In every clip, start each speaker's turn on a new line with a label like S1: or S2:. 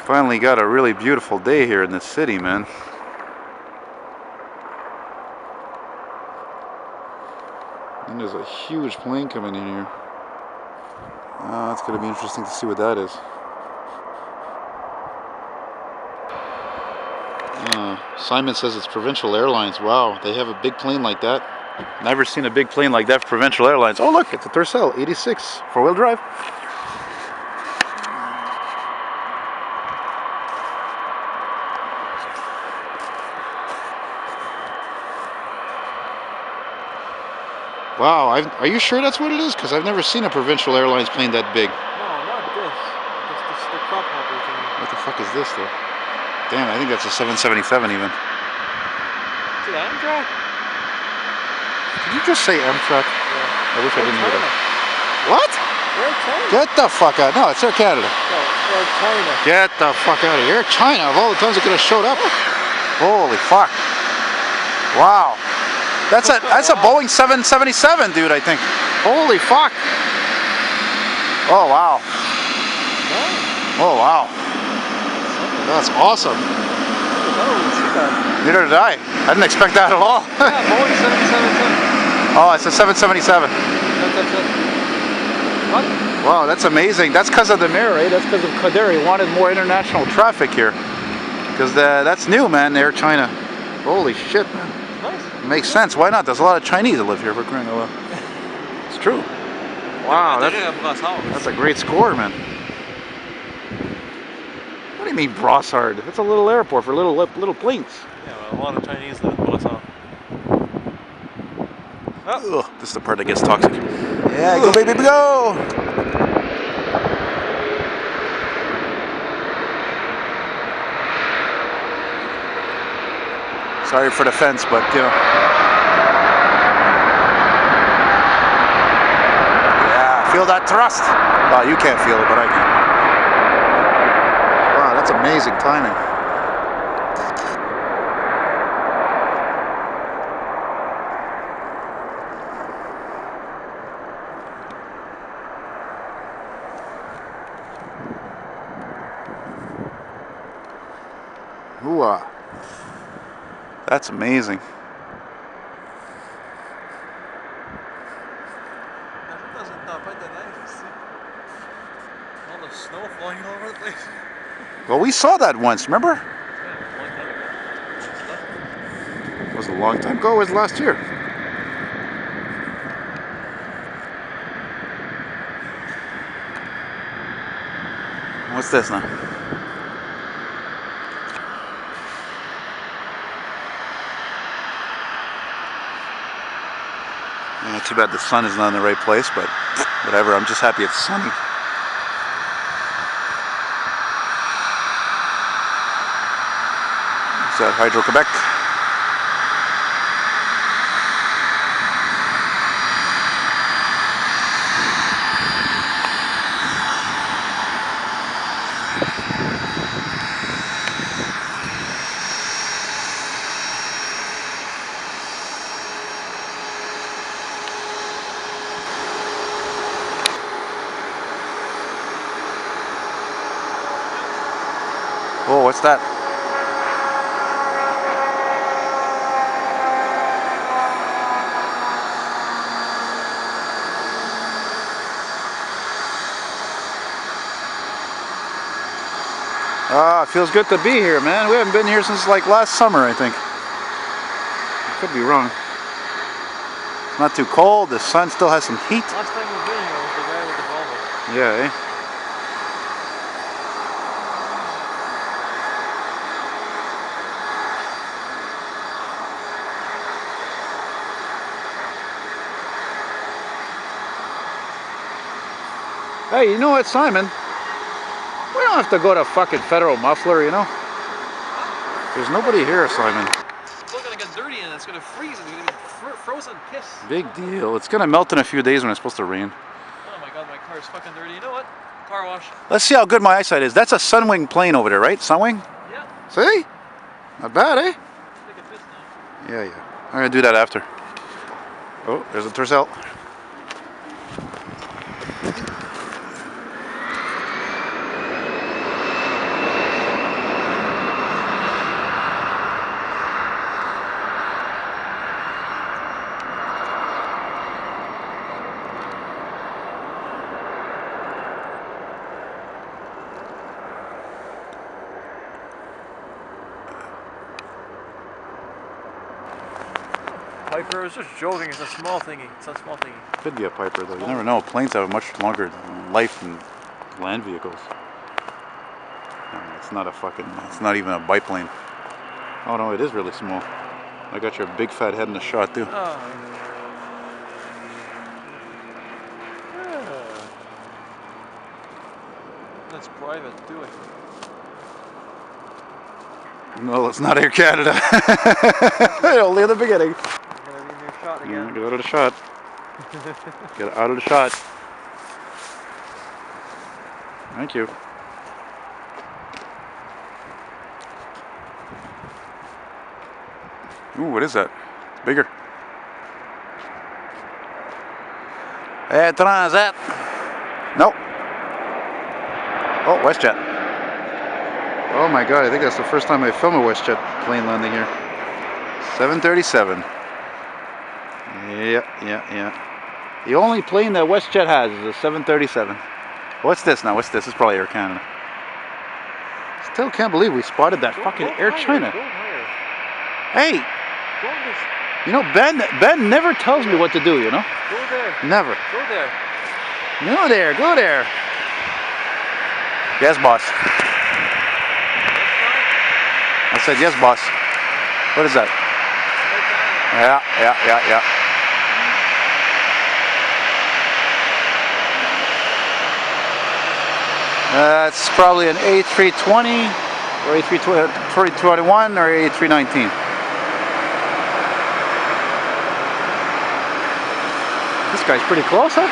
S1: Finally got a really beautiful day here in the city, man. And there's a huge plane coming in here. It's going to be interesting to see what that is. Simon says it's Provincial Airlines. Wow, they have a big plane like that. Never seen a big plane like that for Provincial Airlines. Oh look, it's a Tercel 86 4-wheel drive. Wow, are you sure that's what it is? Because I've never seen a Provincial Airlines plane that big.
S2: No, not this. It's the crop hopper thing.
S1: What the fuck is this though? Damn, I think that's a 777 even.
S2: Is it Amtrak?
S1: Did you just say Amtrak?
S2: Yeah.
S1: I wish I didn't hear that. What?
S2: Air China.
S1: Get the fuck out. No, it's Air Canada.
S2: No, Air China.
S1: Get the fuck out of here. Air China, of all the times it could have showed up. Holy fuck. Wow. That's a Boeing 777, dude, I think. Holy fuck. Oh, wow. Oh, wow. That's awesome. Neither did I. I didn't expect that at all.
S2: Yeah, Boeing 777.
S1: Oh, it's a 777.
S2: What?
S1: Wow, that's amazing. That's because of the mayor, right? That's because of Kader. He wanted more international traffic here. Because that's new, man, Air China. Holy shit, man.
S2: Nice.
S1: Makes sense. Why not? There's a lot of Chinese that live here for crying out loud. It's true. Wow, that's a great score, man. What do you mean Brossard? It's a little airport for little planes.
S2: Yeah, well, a lot of Chinese live in Brossard.
S1: Oh. Ugh, this is the part that gets toxic. Yeah, go baby, go! Sorry for the fence, but you know. Yeah, feel that thrust. Well, you can't feel it, but I can. Wow, that's amazing timing. Ooh, that's amazing.
S2: All the snow flying all over the place.
S1: Well, we saw that once, remember? It was a long time ago. It was last year. What's this now? Yeah, too bad the sun is not in the right place, but whatever. I'm just happy it's sunny. Is that Hydro-Quebec? Oh, what's that? Ah, it feels good to be here, man. We haven't been here since like last summer, I think. I could be wrong. It's not too cold. The sun still has some heat.
S2: Last time we've been here was the guy with the Volvo.
S1: Yeah, eh? Hey, you know what, Simon? We don't have to go to fucking Federal Muffler, you know? There's nobody here, Simon.
S2: It's all gonna get dirty and it's gonna freeze and it's gonna be frozen piss.
S1: Big deal. It's gonna melt in a few days when it's supposed to rain.
S2: Oh my god, my car is fucking dirty. You know what? Car wash.
S1: Let's see how good my eyesight is. That's a Sunwing plane over there, right? Sunwing?
S2: Yeah.
S1: See? Not bad, eh?
S2: Take a piss now.
S1: Yeah. I'm gonna do that after. Oh, there's a Tercel.
S2: Piper, I was just joking. It's a small thingy. It's a small thingy.
S1: Could be a Piper though. You never know. Planes have a much longer life than land vehicles. No, it's not a fucking. It's not even a biplane. Oh no, it is really small. I got your big fat head in the shot too.
S2: Oh. That's private, do it.
S1: No, it's not Air Canada. Only in the beginning.
S2: You're gonna be in your shot again.
S1: Get out of the shot. Get out of the shot. Thank you. Ooh, what is that? It's bigger. Air Transat. Nope. Oh, WestJet. Oh my god, I think that's the first time I film a WestJet plane landing here. 737. Yeah. The only plane that WestJet has is a 737. What's this now? What's this? It's probably Air Canada. Still can't believe we spotted that fucking Air China.
S2: Go higher.
S1: Hey,
S2: Go on this.
S1: you know, Ben never tells me what to do, you know?
S2: Go there.
S1: Never.
S2: Go there.
S1: Go there, go there. Yes, boss. I said yes, boss. What is that? Yeah. It's probably an A320 or A321 or A319. This guy's pretty close, huh?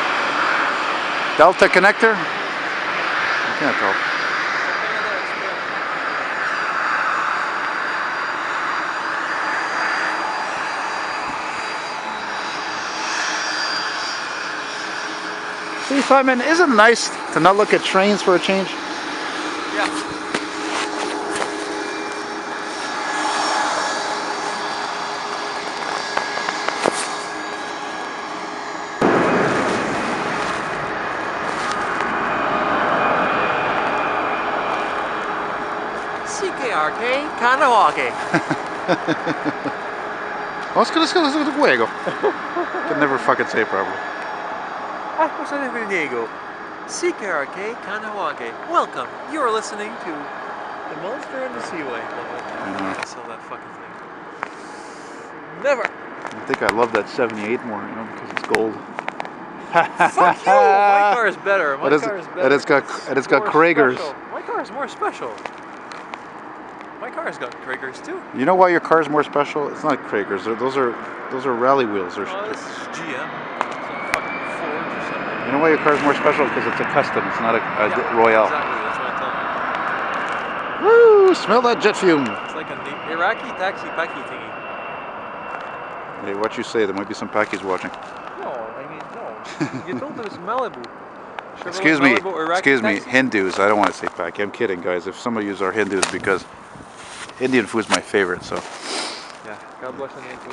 S1: Delta connector? I can't tell. See, Simon, isn't it nice to not look at trains for a change?
S2: Yeah. CKRK Kanawake.
S1: Let's go to Fuego. Can never fucking say it properly.
S2: CKRK Kanawake. Welcome. You are listening to The Monster and the Seaway. I sell that fucking thing. Never.
S1: I think I love that 78 more, you know, because it's gold.
S2: Fuck you! My car is better. My car is better.
S1: And it's got Kragers.
S2: Special. My car is more special. My car's got Kragers too.
S1: You know why your car's more special? It's not Kragers. Those are rally wheels.
S2: Oh, this is GM. It's like fucking Ford or something.
S1: You know why your car's more special? Because it's a custom. It's not a Royale.
S2: Exactly. That's what I'm telling you.
S1: Woo! Smell that jet fume.
S2: It's like an Iraqi taxi packy thingy.
S1: Hey, what you say? There might be some Pakis watching.
S2: No, I mean no. You told them it's Malibu.
S1: Excuse me.
S2: Malibu, Iraqi
S1: Excuse me.
S2: taxi?
S1: Hindus. I don't want to say Paki. I'm kidding, guys. If some of you are Hindus, because Indian food is my favorite. So.
S2: Yeah. God bless Indian food.